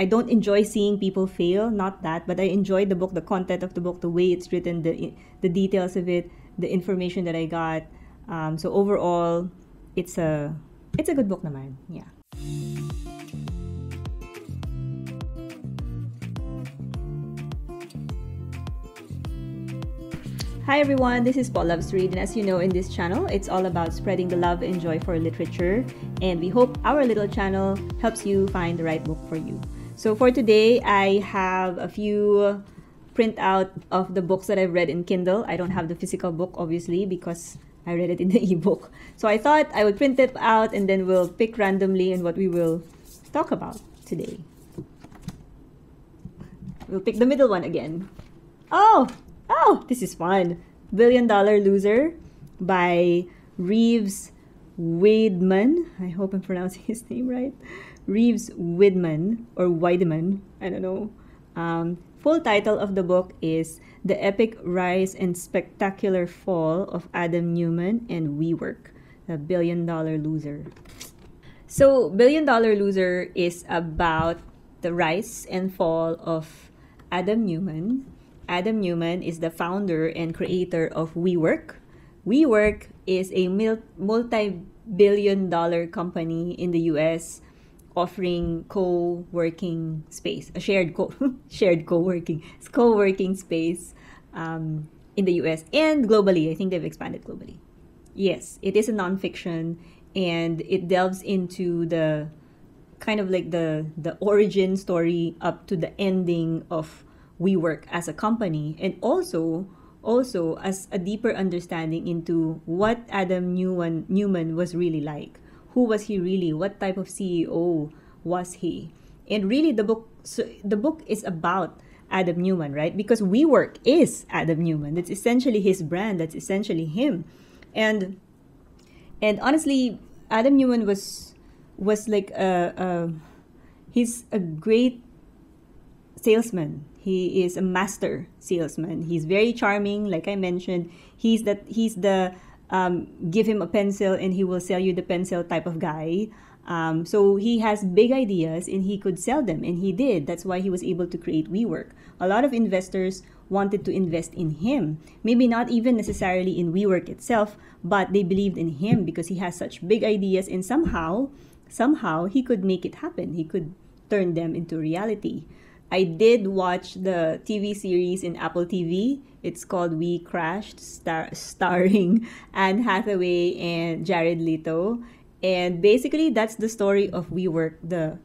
I don't enjoy seeing people fail, not that, but I enjoy the book, the content of the book, the way it's written, the details of it, the information that I got. So overall, it's a good book naman. Yeah. Hi everyone, this is Paul Loves Read, and as you know, in this channel, it's all about spreading the love and joy for literature, and we hope our little channel helps you find the right book for you. So for today, I have a few printout of the books that I've read in Kindle. I don't have the physical book, obviously, because I read it in the ebook. So I thought I would print it out, and then we'll pick randomly and what we will talk about today. We'll pick the middle one again. Oh, this is fun. $1 Billion Loser by Reeves Wiedeman. I hope I'm pronouncing his name right. Reeves Wiedeman or Wiedeman. I don't know. Full title of the book is The Epic Rise and Spectacular Fall of Adam Newman and WeWork, the $1 Billion Loser. So, $1 Billion Loser is about the rise and fall of Adam Newman. Adam Newman is the founder and creator of WeWork. WeWork is a multi-billion-dollar company in the US offering co-working space, a shared co-working space in the US and globally. I think they've expanded globally. Yes, it is a nonfiction, and it delves into the kind of like the origin story up to the ending of WeWork as a company, and also as a deeper understanding into what Adam Newman was really like. Who was he really? What type of CEO was he? And really, the book is about Adam Newman, right? Because WeWork is Adam Newman. That's essentially his brand. That's essentially him. And honestly, Adam Newman was like he's a great salesman. He is a master salesman. He's very charming, like I mentioned. He's the give him a pencil and he will sell you the pencil type of guy. So he has big ideas and he could sell them, and he did. That's why he was able to create WeWork. A lot of investors wanted to invest in him. Maybe not even necessarily in WeWork itself, but they believed in him because he has such big ideas, and somehow he could make it happen. He could turn them into reality. I did watch the TV series in Apple TV. It's called We Crashed, starring Anne Hathaway and Jared Leto. And basically, that's the story of WeWork, the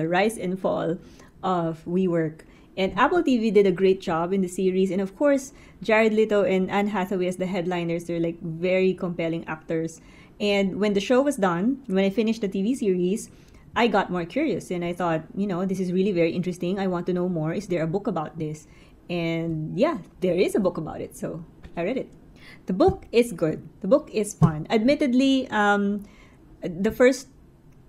rise and fall of WeWork. And Apple TV did a great job in the series. And of course, Jared Leto and Anne Hathaway as the headliners, they're like very compelling actors. And when the show was done, when I finished the TV series, I got more curious and I thought, this is really very interesting. I want to know more. Is there a book about this? And yeah, there is a book about it. So I read it. The book is good. The book is fun. Admittedly, the first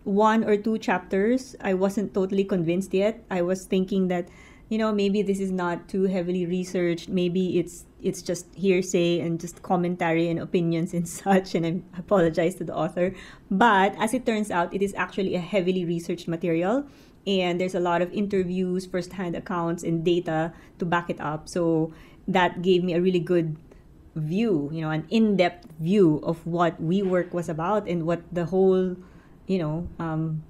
1 or 2 chapters, I wasn't totally convinced yet. I was thinking that, maybe this is not too heavily researched. Maybe it's just hearsay and just commentary and opinions and such, and I apologize to the author. But as it turns out, it is actually a heavily researched material, and there's a lot of interviews, first-hand accounts, and data to back it up. So that gave me a really good view, an in-depth view of what WeWork was about and what the whole,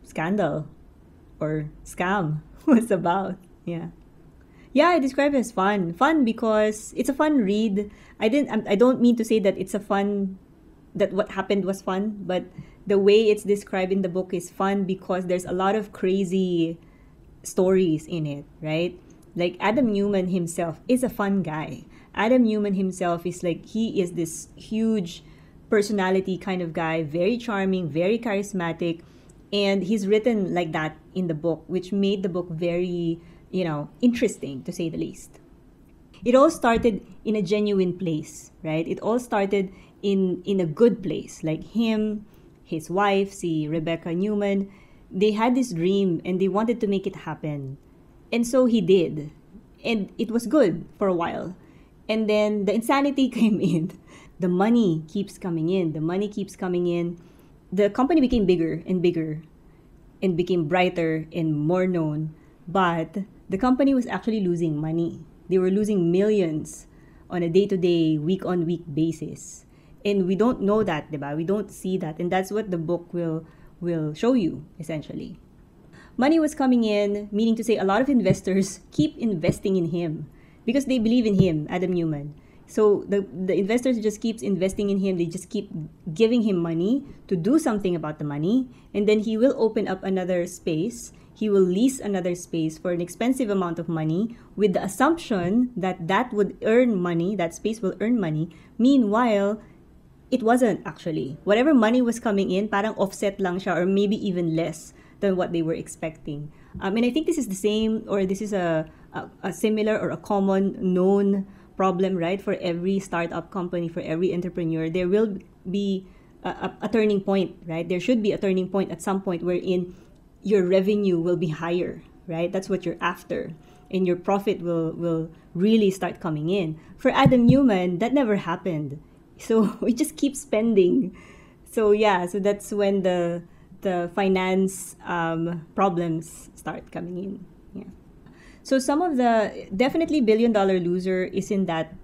scandal or scam was about. Yeah, I describe it as fun. Fun because it's a fun read. I don't mean to say that that what happened was fun, but the way it's described in the book is fun because there's a lot of crazy stories in it, right? Like Adam Newman himself is a fun guy. Adam Newman himself is like, he is this huge personality kind of guy, very charming, very charismatic, and he's written like that in the book, which made the book very interesting, to say the least. It all started in a genuine place, right? It all started in a good place. Like him, his wife, Rebecca Newman, they had this dream and they wanted to make it happen. And so he did. And it was good for a while. And then the insanity came in. The money keeps coming in. The company became bigger and bigger. and became brighter and more known, but the company was actually losing money. They were losing millions on a day-to-day, week-on-week basis. And we don't know that, diba? We don't see that. And that's what the book will show you, essentially. Money was coming in, meaning to say a lot of investors keep investing in him because they believe in him, Adam Newman. So the investors just keeps investing in him. They just keep giving him money to do something about the money. And then he will open up another space. He will lease another space for an expensive amount of money with the assumption that that would earn money, that space will earn money. Meanwhile, it wasn't actually. Whatever money was coming in, parang offset lang siya or maybe even less than what they were expecting. And I think this is the same, or this is a similar or a common known problem, right? For every startup company, for every entrepreneur, there will be a turning point, right? There should be a turning point at some point wherein your revenue will be higher, right? That's what you're after. And your profit will really start coming in. For Adam Newman, that never happened. So we just keep spending. So yeah, so that's when the finance problems start coming in. Yeah. So some of the definitely $1 billion loser is in that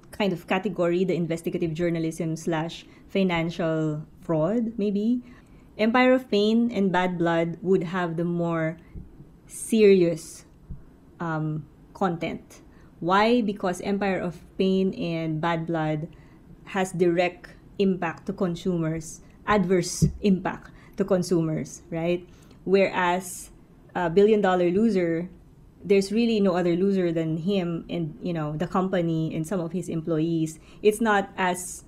kind of category, the investigative journalism / financial fraud, maybe. Empire of Pain and Bad Blood would have the more serious content. Why? Because Empire of Pain and Bad Blood has direct impact to consumers, adverse impact to consumers, right? Whereas $1 billion loser, there's really no other loser than him and the company and some of his employees. It's not as,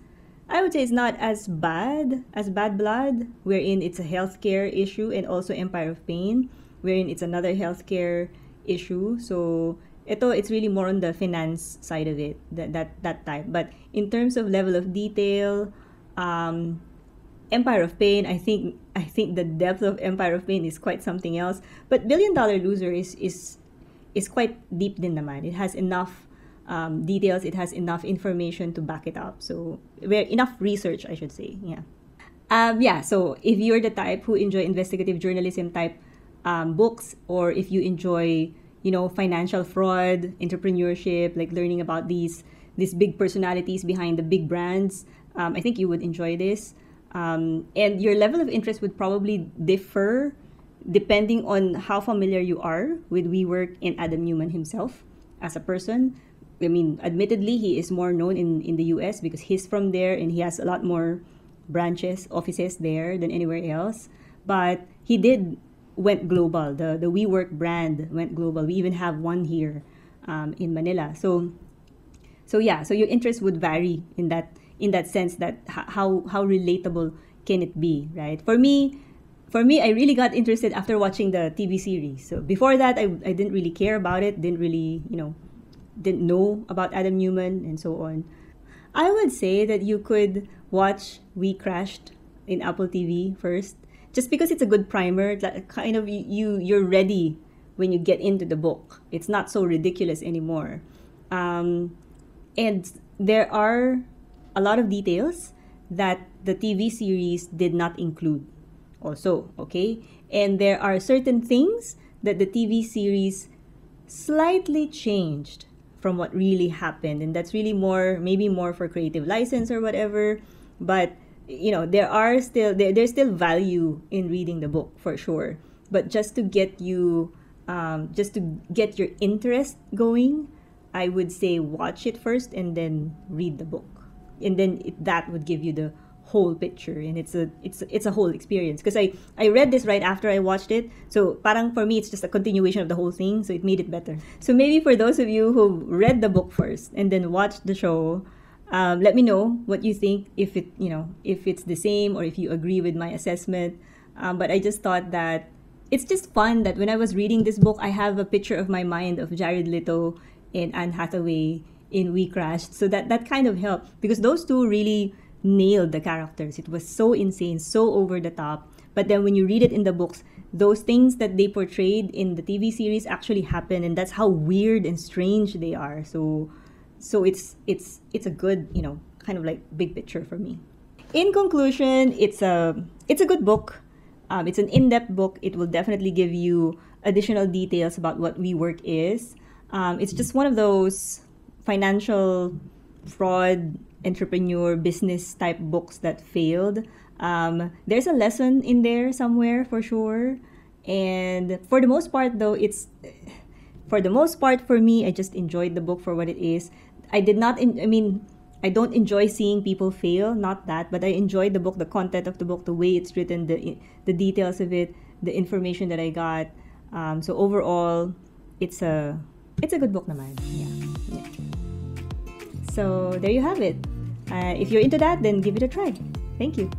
I would say, it's not as bad as Bad Blood, wherein it's a healthcare issue, and also Empire of Pain, wherein it's another healthcare issue. So it's really more on the finance side of it, that type. But in terms of level of detail, Empire of Pain, I think the depth of Empire of Pain is quite something else. But $1 Billion Loser is quite deep din naman. It has enough details. It has enough information to back it up. So enough research, I should say. Yeah. So if you're the type who enjoy investigative journalism type books, or if you enjoy financial fraud, entrepreneurship, like learning about these big personalities behind the big brands, I think you would enjoy this. And your level of interest would probably differ depending on how familiar you are with WeWork and Adam Newman himself as a person. I mean, admittedly, he is more known in the US because he's from there and he has a lot more branches, offices there than anywhere else. But he went global. The WeWork brand went global. We even have one here in Manila. So yeah, so your interest would vary in that sense, that how relatable can it be, right? For me, I really got interested after watching the TV series. So before that, I didn't really care about it, didn't really, didn't know about Adam Newman and so on. I would say that you could watch We Crashed in Apple TV first, just because it's a good primer. That kind of you're ready when you get into the book. It's not so ridiculous anymore. And there are a lot of details that the TV series did not include also, okay? And there are certain things that the TV series slightly changed from what really happened, and that's really maybe more for creative license or whatever. But there's still value in reading the book for sure. But just to get you, just to get your interest going, I would say watch it first and then read the book, and then that would give you the whole picture, and it's a whole experience. Because I read this right after I watched it, so parang for me it's just a continuation of the whole thing, so it made it better. So maybe for those of you who read the book first and then watched the show, let me know what you think, if it's the same or if you agree with my assessment. But I just thought that it's just fun that when I was reading this book, I have a picture of my mind of Jared Leto and Anne Hathaway in We Crashed. So that kind of helped, because those two really nailed the characters. It was so insane, so over the top. But then when you read it in the books, those things that they portrayed in the TV series actually happen, and that's how weird and strange they are. So it's a good, kind of like big picture for me. In conclusion, it's a good book. It's an in-depth book. It will definitely give you additional details about what WeWork is. It's just one of those financial fraud, entrepreneur, business type books that failed. There's a lesson in there somewhere for sure. And for the most part, though, for the most part for me, I just enjoyed the book for what it is. I did not, I mean, I don't enjoy seeing people fail, not that, but I enjoyed the book, the content of the book, the way it's written, the details of it, the information that I got. So overall, it's a good book naman. Yeah. So there you have it. If you're into that, then give it a try. Thank you.